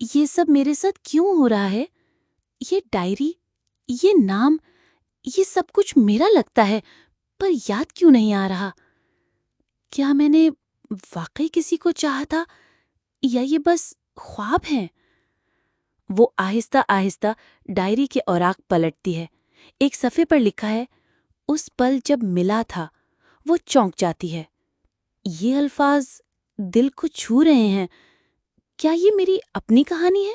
ये सब मेरे साथ क्यों हो रहा है? ये डायरी, ये नाम, ये सब कुछ मेरा लगता है, पर याद क्यों नहीं आ रहा? क्या मैंने वाकई किसी को चाहा था या ये बस ख्वाब हैं? वो आहिस्ता आहिस्ता डायरी के औराक पलटती है। एक सफ़े पर लिखा है, उस पल जब मिला था। वो चौंक जाती है। ये अल्फाज दिल को छू रहे हैं। क्या ये मेरी अपनी कहानी है?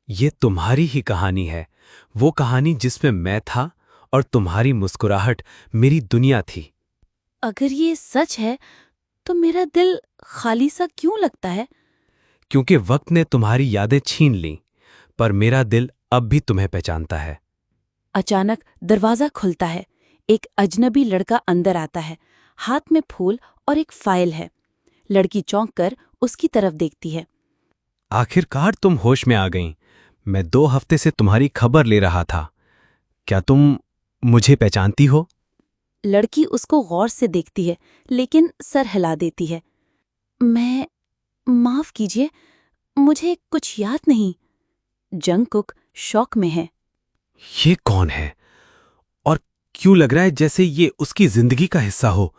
ये तुम्हारी ही कहानी है। वो कहानी जिसमें मैं था और तुम्हारी मुस्कुराहट मेरी दुनिया थी। अगर ये सच है तो मेरा दिल खाली सा क्यों लगता है? क्योंकि वक्त ने तुम्हारी यादें छीन लीं, पर मेरा दिल अब भी तुम्हें पहचानता है। अचानक दरवाजा खुलता है। एक अजनबी लड़का अंदर आता है। हाथ में फूल और एक फाइल है। लड़की चौंक कर उसकी तरफ देखती है। आखिरकार तुम होश में आ गईं। मैं 2 हफ्ते से तुम्हारी खबर ले रहा था। क्या तुम मुझे पहचानती हो? लड़की उसको गौर से देखती है, लेकिन सर हिला देती है। मैं माफ कीजिए, मुझे कुछ याद नहीं। जंगकुक शौक में है। ये कौन है? और क्यों लग रहा है जैसे ये उसकी जिंदगी का हिस्सा हो?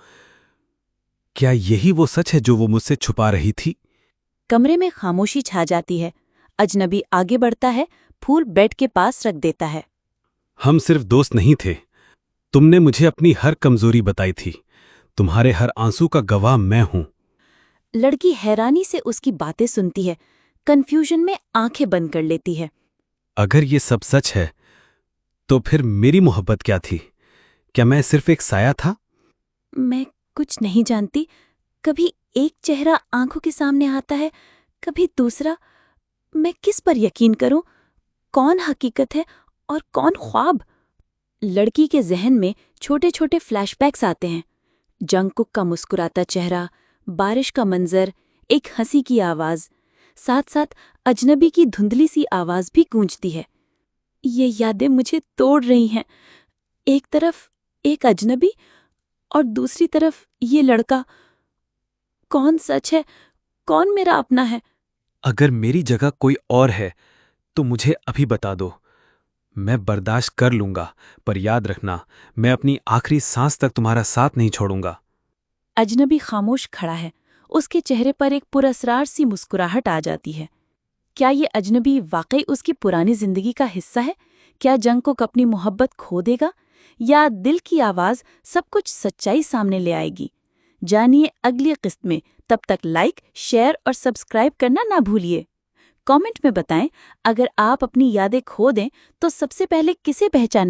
क्या यही वो सच है जो वो मुझसे छुपा रही थी? कमरे में खामोशी छा जाती है। अजनबी आगे बढ़ता है, फूल बेड के पास रख देता है। हम सिर्फ दोस्त नहीं थे। तुमने मुझे अपनी हर कमजोरी बताई थी। तुम्हारे हर आंसू का गवाह मैं हूं। लड़की हैरानी से उसकी बातें सुनती है, कन्फ्यूजन में आंखें बंद कर लेती है। अगर ये सब सच है, तो फिर मेरी मोहब्बत क्या थी? क्या मैं सिर्फ एक साया था? मैं कुछ नहीं जानती। कभी एक चेहरा आंखों के सामने आता है, कभी दूसरा। मैं किस पर यकीन करूं? कौन हकीकत है और कौन ख्वाब? लड़की के जहन में छोटे छोटे फ्लैशबैक्स आते हैं। जंगकुक का मुस्कुराता चेहरा, बारिश का मंजर, एक हंसी की आवाज, साथ साथ अजनबी की धुंधली सी आवाज भी गूंजती है। ये यादें मुझे तोड़ रही हैं। एक तरफ एक अजनबी और दूसरी तरफ ये लड़का। कौन सच है, कौन मेरा अपना है? अगर मेरी जगह कोई और है, तो मुझे अभी बता दो। मैं बर्दाश्त कर लूंगा, पर याद रखना, मैं अपनी आखिरी सांस तक तुम्हारा साथ नहीं छोड़ूंगा। अजनबी खामोश खड़ा है। उसके चेहरे पर एक पुरस्रार सी मुस्कुराहट आ जाती है। क्या ये अजनबी वाकई उसकी पुरानी जिंदगी का हिस्सा है? क्या जंगकुक अपनी मोहब्बत खो देगा, या दिल की आवाज सब कुछ सच्चाई सामने ले आएगी? जानिए अगली किस्त में। तब तक लाइक, शेयर और सब्सक्राइब करना ना भूलिए। कमेंट में बताएं, अगर आप अपनी यादें खो दें तो सबसे पहले किसे पहचान